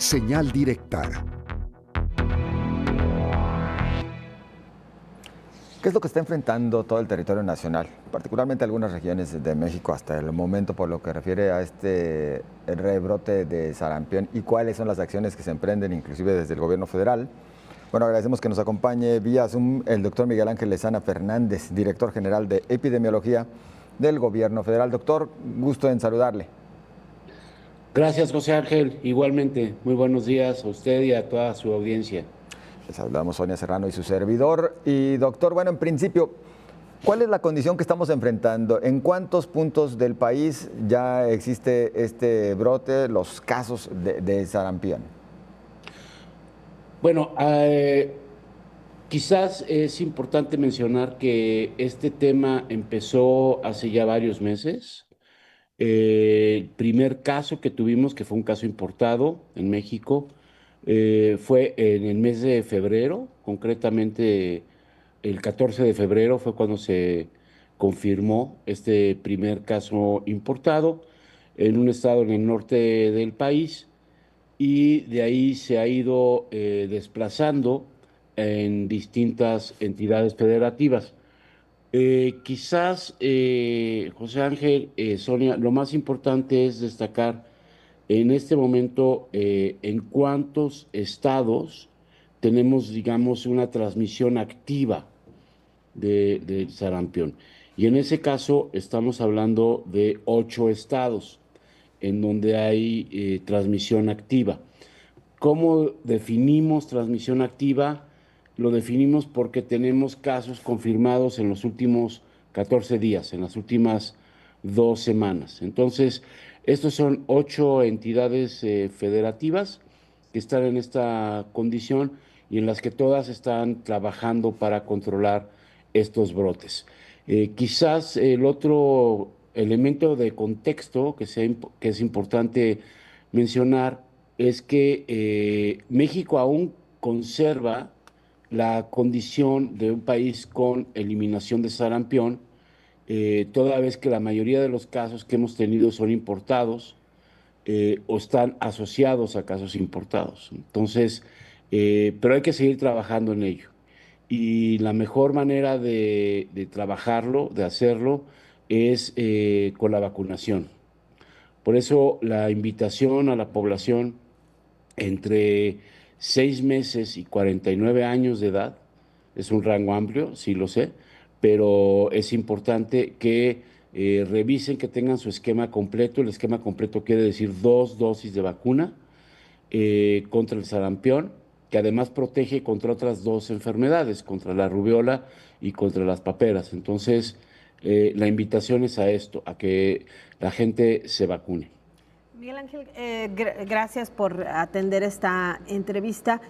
Señal directa. ¿Qué es lo que está enfrentando todo el territorio nacional, particularmente algunas regiones de México hasta el momento por lo que refiere a este rebrote de sarampión y cuáles son las acciones que se emprenden inclusive desde el gobierno federal? Bueno, agradecemos que nos acompañe vía Zoom el doctor Miguel Ángel Lezana Fernández, director general de epidemiología del gobierno federal. Doctor, gusto en saludarle. Gracias, José Ángel. Igualmente, muy buenos días a usted y a toda su audiencia. Les saludamos Sonia Serrano y su servidor. Y doctor, bueno, en principio, ¿cuál es la condición que estamos enfrentando? ¿En cuántos puntos del país ya existe este brote, los casos de sarampión? Bueno, quizás es importante mencionar que este tema empezó hace ya varios meses. El primer caso que tuvimos, que fue un caso importado en México, fue en el mes de febrero, concretamente el 14 de febrero fue cuando se confirmó este primer caso importado en un estado en el norte del país y de ahí se ha ido desplazando en distintas entidades federativas. Quizás, José Ángel, Sonia, lo más importante es destacar en este momento en cuántos estados tenemos, digamos, una transmisión activa del sarampión. Y en ese caso estamos hablando de 8 estados en donde hay transmisión activa. ¿Cómo definimos transmisión activa? Lo definimos porque tenemos casos confirmados en los últimos 14 días, en las últimas 2 semanas. Entonces, estos son 8 entidades federativas que están en esta condición y en las que todas están trabajando para controlar estos brotes. Quizás el otro elemento de contexto que es importante mencionar es que México aún conserva la condición de un país con eliminación de sarampión, toda vez que la mayoría de los casos que hemos tenido son importados o están asociados a casos importados. Entonces, pero hay que seguir trabajando en ello. Y la mejor manera de trabajarlo, de hacerlo, es con la vacunación. Por eso la invitación a la población entre 6 meses y 49 años de edad, es un rango amplio, sí lo sé, pero es importante que revisen que tengan su esquema completo. El esquema completo quiere decir 2 dosis de vacuna contra el sarampión, que además protege contra otras 2 enfermedades, contra la rubiola y contra las paperas. Entonces, la invitación es a esto, a que la gente se vacune. Miguel Ángel, gracias por atender esta entrevista.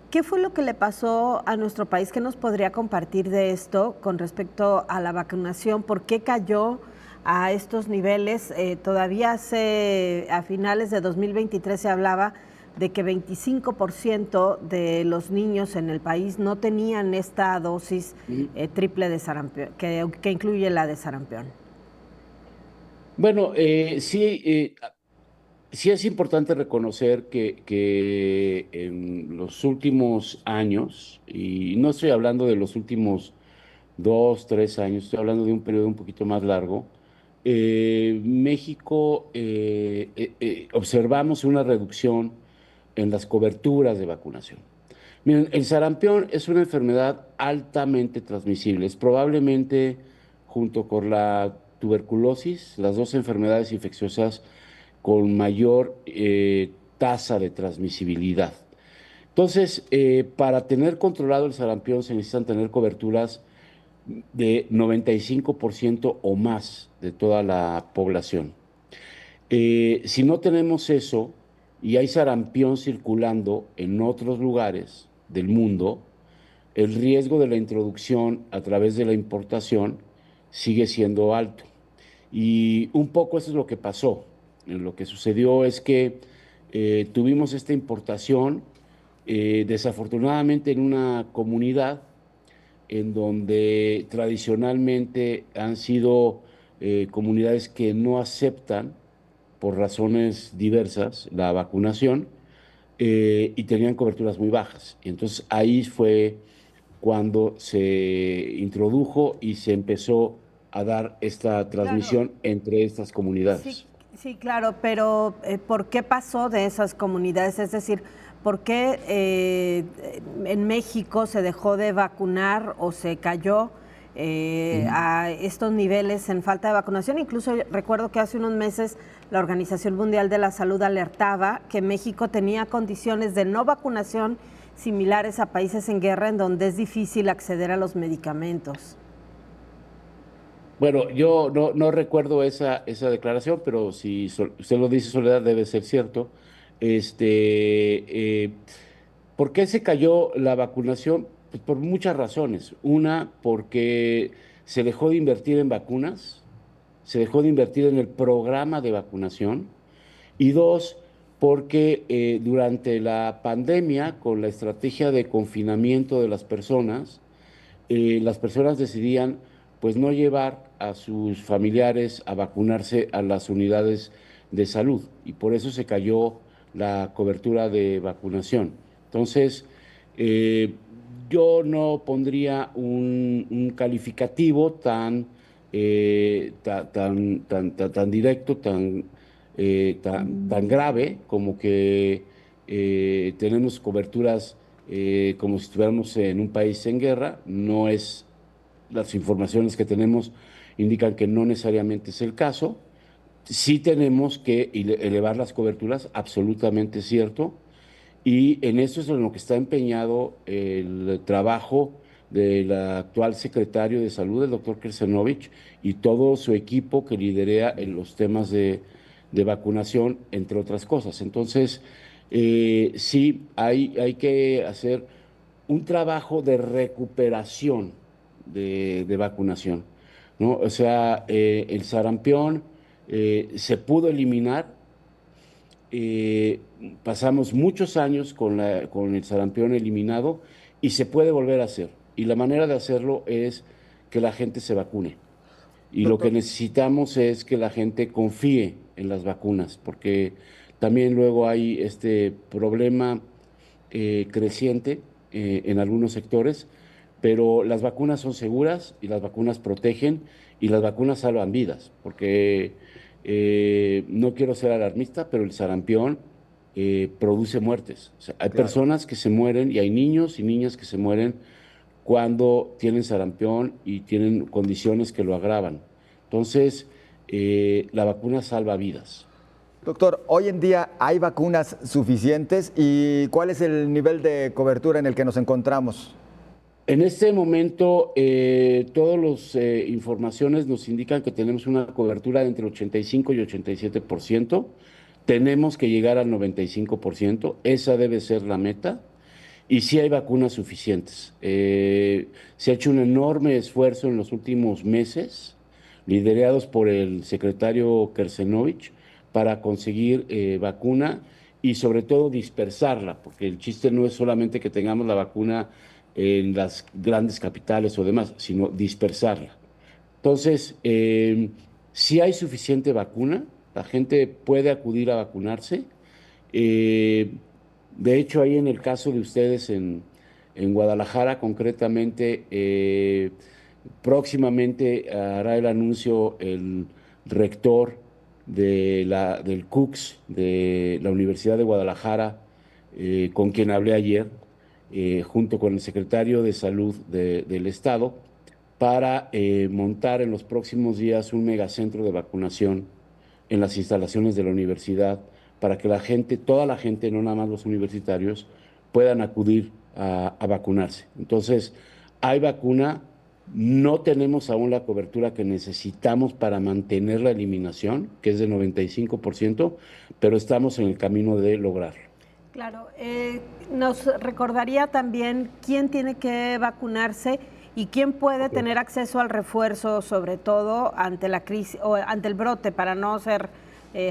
¿Qué fue lo que le pasó a nuestro país? ¿Qué nos podría compartir de esto con respecto a la vacunación? ¿Por qué cayó a estos niveles? Todavía a finales de 2023 se hablaba de que 25% de los niños en el país no tenían esta dosis triple de sarampión, que incluye la de sarampión. Bueno, sí es importante reconocer que en los últimos años, y no estoy hablando de los últimos 2, 3 años, estoy hablando de un periodo un poquito más largo, México observamos una reducción en las coberturas de vacunación. Miren, el sarampión es una enfermedad altamente transmisible. Es probablemente, junto con la tuberculosis, las 2 enfermedades infecciosas con mayor tasa de transmisibilidad. Entonces, para tener controlado el sarampión se necesitan tener coberturas de 95% o más de toda la población. Si no tenemos eso y hay sarampión circulando en otros lugares del mundo, el riesgo de la introducción a través de la importación sigue siendo alto. Y un poco eso es lo que pasó. Lo que sucedió es que tuvimos esta importación, desafortunadamente en una comunidad en donde tradicionalmente han sido comunidades que no aceptan, por razones diversas, la vacunación. y tenían coberturas muy bajas. Y entonces ahí fue cuando se introdujo y se empezó a dar esta Claro, transmisión entre estas sí, comunidades. sí, claro, pero ¿por qué pasó de esas comunidades? Es decir, ¿por qué en México se dejó de vacunar o se cayó Ujú. a estos niveles en falta de vacunación? Incluso recuerdo que hace unos meses la Organización Mundial de la Salud alertaba que México tenía condiciones de no vacunación similares a países en guerra en donde es difícil acceder a los medicamentos. Bueno, yo no recuerdo esa declaración, pero si usted lo dice, Soledad, debe ser cierto. Este, ¿Por qué se cayó la vacunación? Pues por muchas razones. Una, porque se dejó de invertir en vacunas, se dejó de invertir en el programa de vacunación. Y dos, porque durante la pandemia, con la estrategia de confinamiento de las personas decidían pues no llevar a sus familiares a vacunarse a las unidades de salud y por eso se cayó la cobertura de vacunación. Entonces, eh, yo no pondría un calificativo tan directo, tan grave como que tenemos coberturas como si estuviéramos en un país en guerra. No es, las informaciones que tenemos indican que no necesariamente es el caso. Sí tenemos que elevar las coberturas, absolutamente cierto, y en eso es en lo que está empeñado el trabajo del actual secretario de Salud, el doctor Kersenovich, y todo su equipo que liderea en los temas de vacunación, entre otras cosas. Entonces, sí, hay que hacer un trabajo de recuperación de vacunación, ¿no? O sea, el sarampión se pudo eliminar. eh, Pasamos muchos años con el sarampión eliminado y se puede volver a hacer. Y la manera de hacerlo es que la gente se vacune. Y lo que Doctor, necesitamos es que la gente confíe en las vacunas, porque también luego hay este problema creciente en algunos sectores, pero las vacunas son seguras y las vacunas protegen y las vacunas salvan vidas, porque no quiero ser alarmista, pero el sarampión produce muertes. O sea, hay claro. personas que se mueren y hay niños y niñas que se mueren cuando tienen sarampión y tienen condiciones que lo agravan. Entonces, la vacuna salva vidas. Doctor, hoy en día hay vacunas suficientes y ¿cuál es el nivel de cobertura en el que nos encontramos? En este momento, todas las informaciones nos indican que tenemos una cobertura de entre 85 y 87%. Tenemos que llegar al 95%. Esa debe ser la meta. Y sí hay vacunas suficientes. Se ha hecho un enorme esfuerzo en los últimos meses, liderados por el secretario Kersenovich, para conseguir vacuna y sobre todo dispersarla, porque el chiste no es solamente que tengamos la vacuna en las grandes capitales o demás, sino dispersarla. Entonces, si hay suficiente vacuna, la gente puede acudir a vacunarse. Eh, de hecho, ahí en el caso de ustedes en Guadalajara, concretamente, próximamente hará el anuncio el rector del CUCS, de la Universidad de Guadalajara, con quien hablé ayer, junto con el secretario de Salud del Estado, para montar en los próximos días un megacentro de vacunación en las instalaciones de la universidad para que la gente, toda la gente, no nada más los universitarios, puedan acudir a vacunarse. Entonces, hay vacuna, no tenemos aún la cobertura que necesitamos para mantener la eliminación, que es de 95%, pero estamos en el camino de lograrlo. Claro, nos recordaría también quién tiene que vacunarse y quién puede Ok. tener acceso al refuerzo, sobre todo ante la crisis o ante el brote, para no ser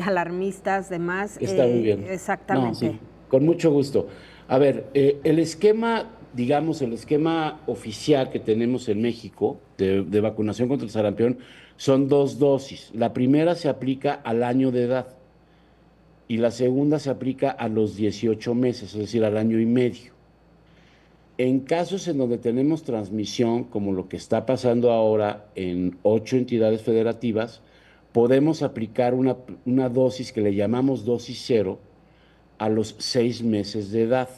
alarmistas, demás. Está muy bien. No, Exactamente. sí, con mucho gusto. A ver, el esquema, digamos, el esquema oficial que tenemos en México de vacunación contra el sarampión son dos dosis. La primera se aplica al año de edad y la segunda se aplica a los 18 meses, es decir, al año y medio. En casos en donde tenemos transmisión, como lo que está pasando ahora en 8 entidades federativas, podemos aplicar una dosis que le llamamos dosis cero a los 6 meses de edad.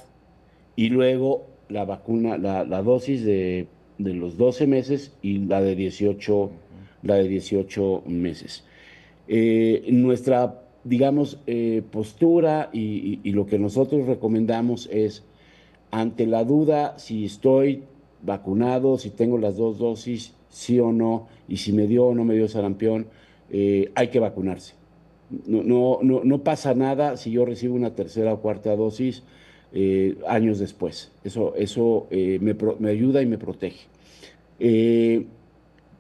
Y luego la vacuna, la dosis de los 12 meses y la de 18 meses. Nuestra, digamos, postura y lo que nosotros recomendamos es, ante la duda si estoy vacunado, si tengo las dos dosis, sí o no, y si me dio o no me dio sarampión, hay que vacunarse. No pasa nada si yo recibo una tercera o cuarta dosis años después. Eso me ayuda y me protege. Eh,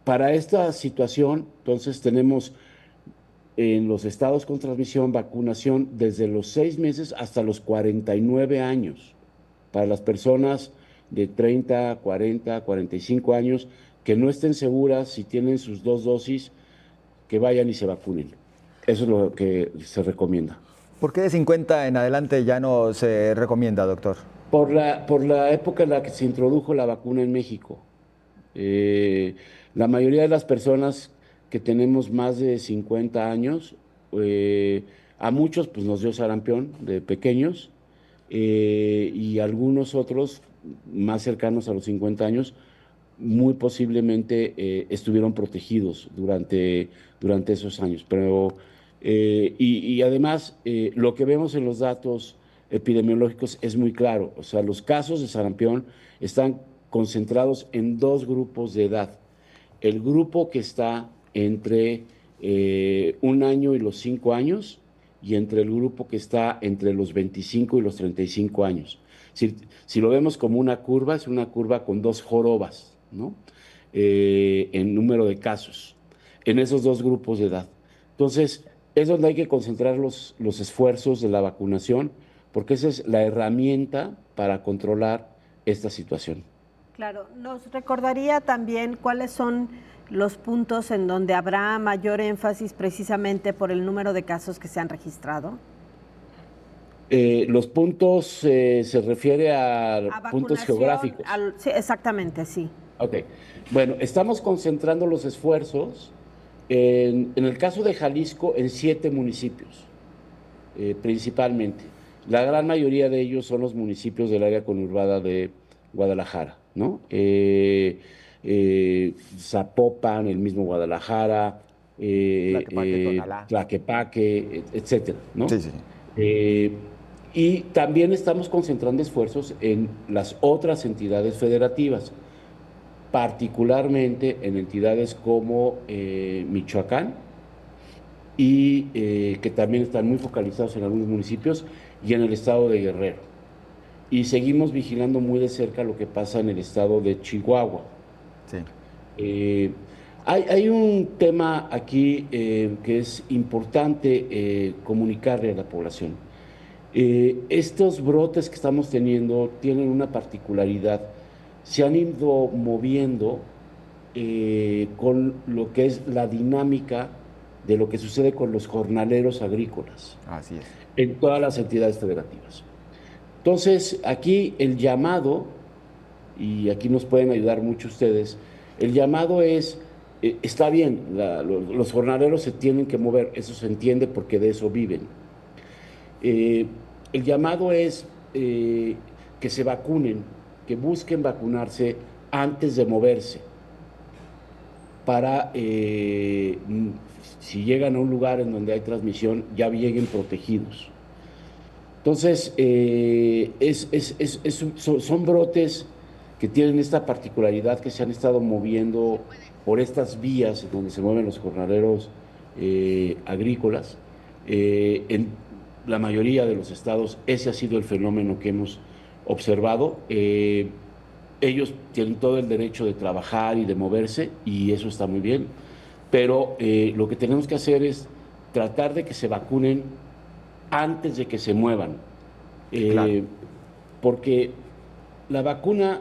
para esta situación, entonces tenemos en los estados con transmisión vacunación desde los 6 meses hasta los 49 años para las personas de 30, 40, 45 años que no estén seguras si tienen sus dos dosis, que vayan y se vacunen. Eso es lo que se recomienda. ¿Por qué de 50 en adelante ya no se recomienda, doctor? Por la época en la que se introdujo la vacuna en México. Eh, la mayoría de las personas que tenemos más de 50 años, a muchos pues, nos dio sarampión de pequeños, y algunos otros más cercanos a los 50 años muy posiblemente estuvieron protegidos durante esos años. Pero, y además, lo que vemos en los datos epidemiológicos es muy claro. O sea, los casos de sarampión están concentrados en dos grupos de edad. El grupo que está entre 1 año y los 5 años y entre el grupo que está entre los 25 y los 35 años. Si lo vemos como una curva, es una curva con dos jorobas, ¿no? En número de casos, en esos dos grupos de edad. Entonces, es donde hay que concentrar los esfuerzos de la vacunación, porque esa es la herramienta para controlar esta situación. Claro, ¿nos recordaría también cuáles son los puntos en donde habrá mayor énfasis precisamente por el número de casos que se han registrado? Los puntos se refiere a puntos geográficos. Sí, exactamente, sí. Ok. Bueno, estamos concentrando los esfuerzos en el caso de Jalisco en 7 municipios, principalmente. La gran mayoría de ellos son los municipios del área conurbada de Guadalajara, ¿no? Zapopan, el mismo Guadalajara, Tlaquepaque, etcétera, ¿no? Sí, sí. Eh, y también estamos concentrando esfuerzos en las otras entidades federativas, particularmente en entidades como Michoacán y que también están muy focalizados en algunos municipios y en el estado de Guerrero. Y seguimos vigilando muy de cerca lo que pasa en el estado de Chihuahua. Sí. Hay un tema aquí que es importante comunicarle a la población. Estos brotes que estamos teniendo tienen una particularidad. Se han ido moviendo con lo que es la dinámica de lo que sucede con los jornaleros agrícolas. Así es. En todas las entidades federativas. Entonces, aquí el llamado, y aquí nos pueden ayudar mucho ustedes, el llamado es, está bien, los jornaleros se tienen que mover, eso se entiende porque de eso viven. El llamado es que se vacunen, que busquen vacunarse antes de moverse, para, si llegan a un lugar en donde hay transmisión, ya lleguen protegidos. Entonces, son brotes que tienen esta particularidad, que se han estado moviendo por estas vías donde se mueven los jornaleros agrícolas. En la mayoría de los estados ese ha sido el fenómeno que hemos observado. Ellos tienen todo el derecho de trabajar y de moverse y eso está muy bien, pero lo que tenemos que hacer es tratar de que se vacunen antes de que se muevan, Claro. porque la vacuna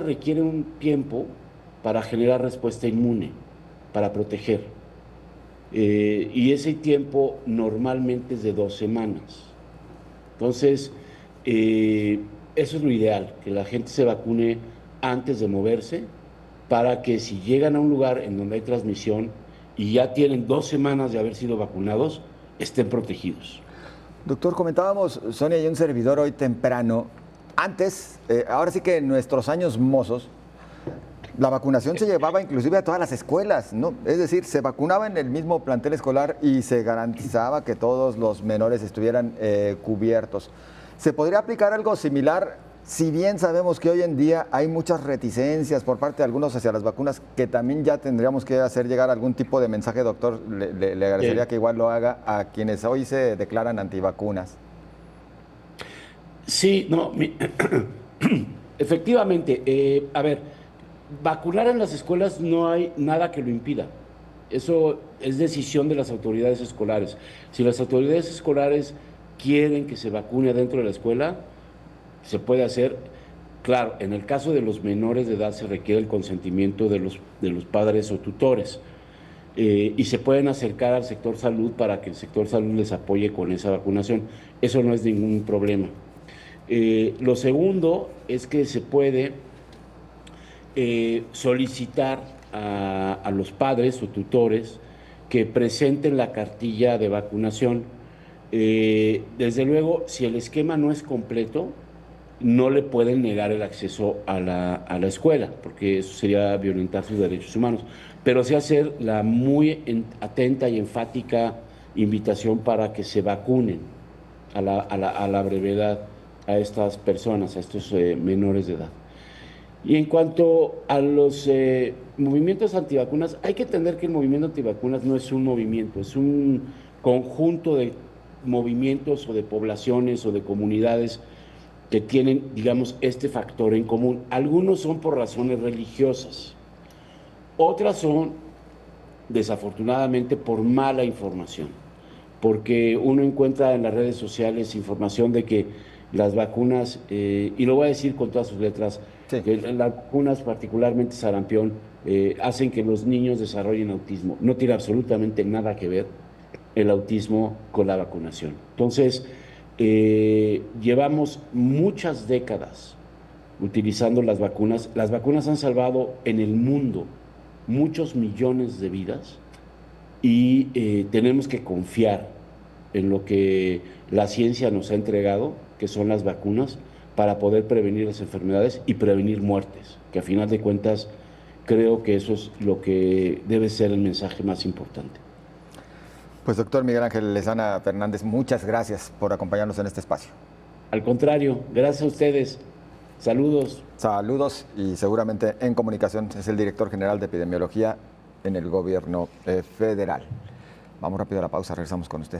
requiere un tiempo para generar respuesta inmune, para proteger. Y ese tiempo normalmente es de 2 semanas. Entonces, eso es lo ideal, que la gente se vacune antes de moverse, para que si llegan a un lugar en donde hay transmisión y ya tienen 2 semanas de haber sido vacunados, estén protegidos. Doctor, comentábamos, Sonia y un servidor hoy temprano, antes, ahora sí que en nuestros años mozos, la vacunación se llevaba inclusive a todas las escuelas, ¿no? Es decir, se vacunaba en el mismo plantel escolar y se garantizaba que todos los menores estuvieran cubiertos. ¿Se podría aplicar algo similar? Si bien sabemos que hoy en día hay muchas reticencias por parte de algunos hacia las vacunas, que también ya tendríamos que hacer llegar algún tipo de mensaje, doctor, le agradecería que igual lo haga a quienes hoy se declaran antivacunas. Sí, no, efectivamente, a ver, vacunar en las escuelas no hay nada que lo impida. Eso es decisión de las autoridades escolares. Si las autoridades escolares quieren que se vacune dentro de la escuela, se puede hacer. Claro, en el caso de los menores de edad se requiere el consentimiento de los padres o tutores. Y se pueden acercar al sector salud para que el sector salud les apoye con esa vacunación. Eso no es ningún problema. Lo segundo es que se puede solicitar a los padres o tutores que presenten la cartilla de vacunación. Desde luego, si el esquema no es completo, no le pueden negar el acceso a la escuela, porque eso sería violentar sus derechos humanos. Pero sí hacer la muy atenta y enfática invitación para que se vacunen a la brevedad a estas personas, a estos menores de edad. Y en cuanto a los movimientos antivacunas, hay que entender que el movimiento antivacunas no es un movimiento, es un conjunto de movimientos o de poblaciones o de comunidades que tienen, digamos, este factor en común. Algunos son por razones religiosas, otras son, desafortunadamente, por mala información, porque uno encuentra en las redes sociales información de que las vacunas, y lo voy a decir con todas sus letras, Sí. que las vacunas, particularmente sarampión, hacen que los niños desarrollen autismo. No tiene absolutamente nada que ver el autismo con la vacunación. Entonces, llevamos muchas décadas utilizando las vacunas. Las vacunas han salvado en el mundo muchos millones de vidas y tenemos que confiar en lo que la ciencia nos ha entregado, que son las vacunas, para poder prevenir las enfermedades y prevenir muertes, que a final de cuentas creo que eso es lo que debe ser el mensaje más importante. Pues doctor Miguel Ángel Lezana Fernández, muchas gracias por acompañarnos en este espacio. Al contrario, gracias a ustedes. Saludos. Saludos y seguramente en comunicación es el director general de epidemiología en el gobierno federal. Vamos rápido a la pausa, regresamos con usted.